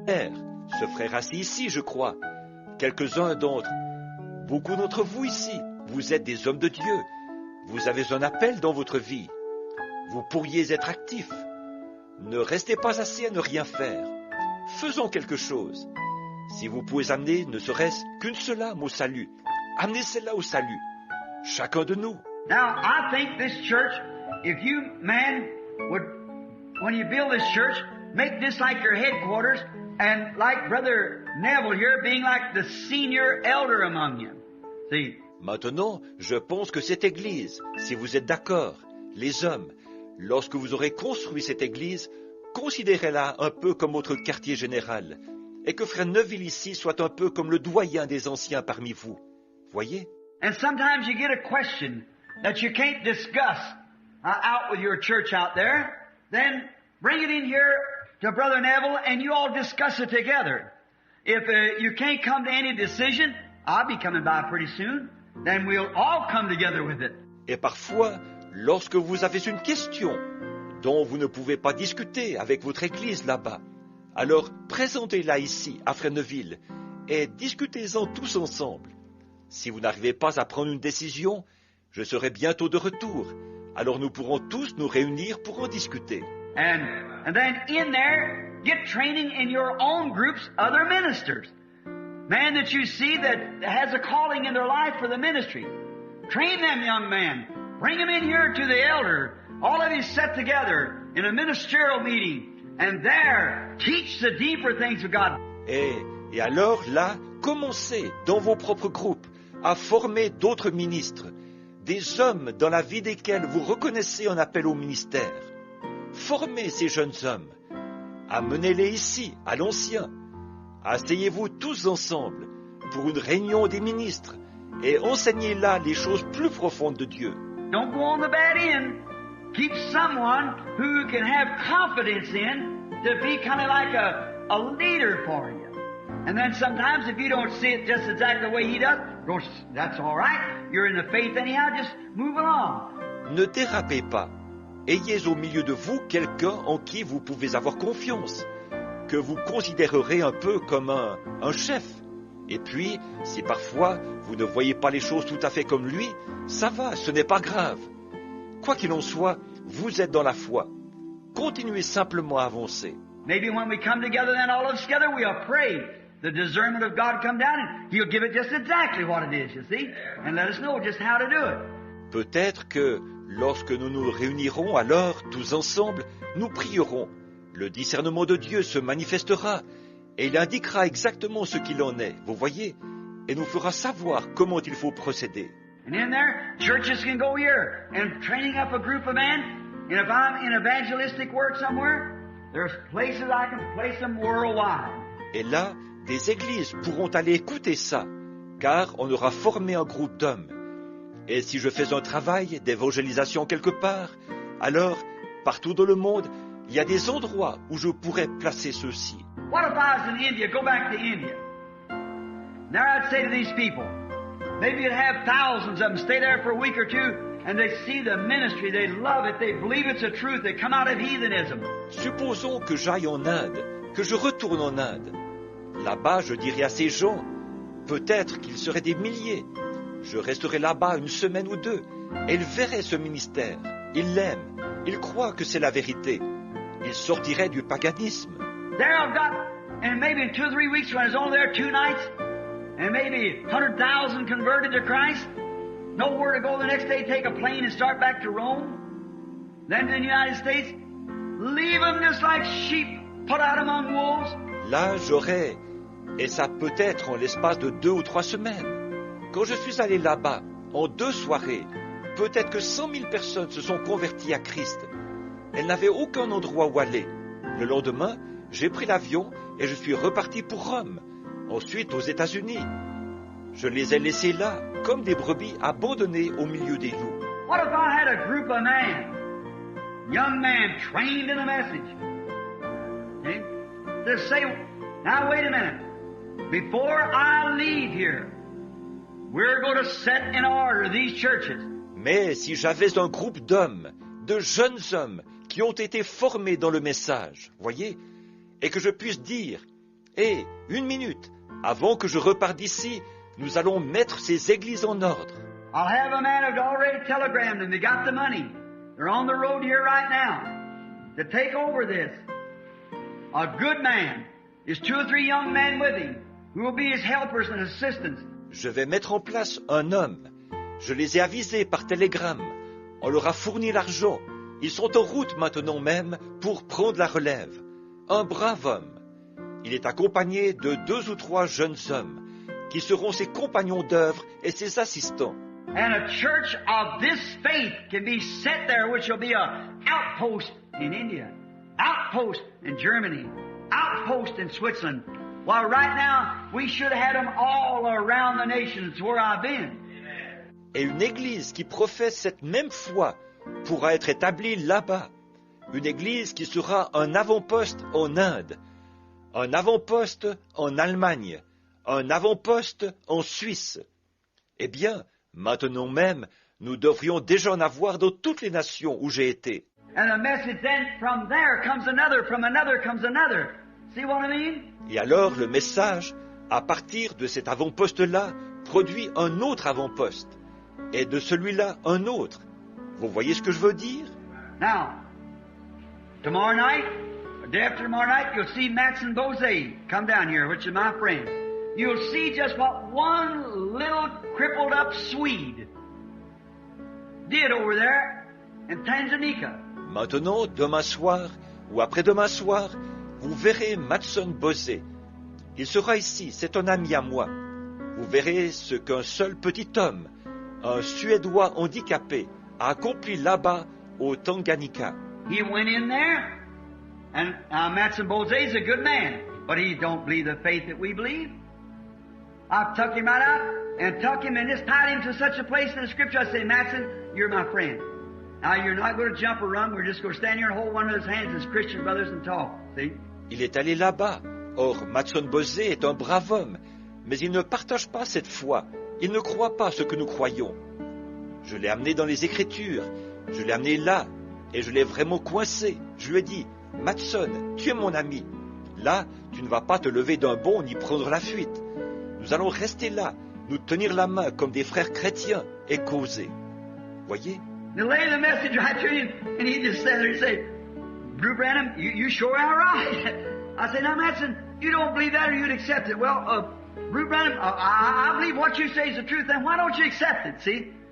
Ce frère assis ici, je crois, quelques-uns d'entre, beaucoup d'entre vous ici, vous êtes des hommes de Dieu. Vous avez un appel dans votre vie. Vous pourriez être actifs. Ne restez pas assis à ne rien faire. Faisons quelque chose. Si vous pouvez amener ne serait-ce qu'une seule âme au salut, amenez celle-là au salut. Chacun de nous. Now, I think this church, if you, man, would, when you build this church, make this like your headquarters, and like Brother Neville here, being like the senior elder among you. See? Maintenant, je pense que cette église, si vous êtes d'accord, les hommes, lorsque vous aurez construit cette église, considérez-la un peu comme votre quartier général, et que Frère Neville ici soit un peu comme le doyen des anciens parmi vous. Voyez? And sometimes you get a question that you can't discuss out with your church out there, then bring it in here to Brother Neville and you all discuss it together. If you can't come to any decision, I'll be coming by pretty soon, then we'll all come together with it. Et parfois, lorsque vous avez une question dont vous ne pouvez pas discuter avec votre église là-bas, alors présentez-la ici à Frère Neville et discutez-en tous ensemble. Si vous n'arrivez pas à prendre une décision, je serai bientôt de retour. Alors nous pourrons tous nous réunir pour en discuter. And then in there, get training in your own groups, other ministers. Man that you see that has a calling in their life for the ministry. Train them young men. Bring them in here to the elder. All of you set together in a ministerial meeting. And there, teach the deeper things of God. Et alors là, commencez dans vos propres groupes à former d'autres ministres, des hommes dans la vie desquels vous reconnaissez un appel au ministère. Formez ces jeunes hommes. Amenez-les ici, à l'ancien. Asseyez-vous tous ensemble pour une réunion des ministres et enseignez là les choses plus profondes de Dieu. Don't go on the bad end. Keep someone who can have confidence in to be kind of like a leader for you. And then sometimes if you don't see it just exactly the way he does, that's all right. You're in the faith anyhow, just move along. Ne dérapez pas. Ayez au milieu de vous quelqu'un en qui vous pouvez avoir confiance, que vous considérerez un peu comme un chef. Et puis, si parfois vous ne voyez pas les choses tout à fait comme lui, ça va, ce n'est pas grave. Quoi qu'il en soit, vous êtes dans la foi. Continuez simplement à avancer. Maybe when we come together, then all of us together, we'll pray. The discernment of God come down and He'll give it just exactly what it is, you see, and let us know just how to do it. Peut-être que lorsque nous nous réunirons, alors, tous ensemble, nous prierons. Le discernement de Dieu se manifestera et il indiquera exactement ce qu'il en est, vous voyez, et nous fera savoir comment il faut procéder. And in there, churches can go here and training up a group of men. And if I'm in evangelistic work somewhere, there's places I can place them worldwide. Et là, des églises pourront aller écouter ça, car on aura formé un groupe d'hommes. Et si je fais un travail d'évangélisation quelque part, alors, partout dans le monde, il y a des endroits où je pourrais placer ceux-ci. What if I was in India, go back to India? There I'd say to these people, maybe you'd have thousands of them stay there for a week or two, and they see the ministry, they love it, they believe it's the truth, they come out of heathenism. Supposons que j'aille en Inde, que je retourne en Inde. Là-bas, je dirais à ces gens, peut-être qu'ils seraient des milliers. Je resterai là-bas une semaine ou deux, et ils verraient ce ministère. Ils l'aiment, ils croient que c'est la vérité. Ils sortiraient du paganisme. There I've got, and maybe in 2 or 3 weeks when I was only there 2 nights, and maybe 100,000 converted to Christ, nowhere to go the next day, take a plane and start back to Rome, then to the United States, leave them just like sheep put out among wolves. Là, j'aurais, et ça peut être en l'espace de 2 ou 3 semaines. Quand je suis allé là-bas, en 2 soirées, peut-être que 100 000 personnes se sont converties à Christ. Elles n'avaient aucun endroit où aller. Le lendemain, j'ai pris l'avion et je suis reparti pour Rome, ensuite aux États-Unis. Je les ai laissés là, comme des brebis abandonnées au milieu des loups. What if I had a group of men, young men trained in the message, okay, to say, now wait a minute, before I leave here, we're going to set in order these churches. Mais si j'avais un groupe d'hommes, de jeunes hommes, qui ont été formés dans le message, voyez, et que je puisse dire, Et, une minute, avant que je reparte d'ici, nous allons mettre ces églises en ordre. I'll have a man who's already telegrammed them. They got the money. They're on the road here right now to take over this. A good man. There's 2 or 3 young men with him who will be his helpers and assistants. Je vais mettre en place un homme. Je les ai avisés par télégramme. On leur a fourni l'argent. Ils sont en route maintenant même pour prendre la relève. Un brave homme. Il est accompagné de 2 ou 3 jeunes hommes qui seront ses compagnons d'œuvre et ses assistants. And a church of this faith can be set there, which will be an outpost in India, outpost in Germany, outpost in Switzerland. While right now, we should have had them all around the nations where I've been. Et une église qui professe cette même foi pourra être établie là-bas. Une église qui sera un avant-poste en Inde, un avant-poste en Allemagne, un avant-poste en Suisse. Eh bien, maintenant même, nous devrions déjà en avoir dans toutes les nations où j'ai été. And the message then, from there comes another, from another comes another. See what I mean? Et alors le message, à partir de cet avant-poste-là, produit un autre avant-poste. Et de celui-là, un autre. Vous voyez ce que je veux dire? Now, tomorrow night, or day after tomorrow night, you'll see Matson Bose come down here, which is my friend. You'll see just what one little crippled up Swede did over there in Tanzania. Maintenant, demain soir, ou après-demain soir, vous verrez Matson Bose. Il sera ici, c'est un ami à moi. Vous verrez ce qu'un seul petit homme, un Suédois handicapé, a accompli là-bas au Tanganyika. He went in there, and Matson Bose is a good man, but he don't believe the faith that we believe. I've tucked him right out and tucked him and just tied him to such a place in the scripture. I say, Matson, you're my friend. Now you're not going to jump or run. We're just going to stand here and hold one of his hands as Christian brothers and talk. See? Il est allé là-bas. Or, Matson Bose est un brave homme, mais il ne partage pas cette foi. Il ne croit pas ce que nous croyons. Je l'ai amené dans les Écritures. Je l'ai amené là, et je l'ai vraiment coincé. Je lui ai dit, Matson, tu es mon ami. Là, tu ne vas pas te lever d'un bond ni prendre la fuite. Nous allons rester là, nous tenir la main comme des frères chrétiens et causer. Voyez? They lay the message right to him, and he just sat there and say, Drew Branham, you sure are right. I said, now Matson, you don't believe that or you'd accept it. Well, Drew Branham, I believe what you say is the truth, then why don't you accept it, see?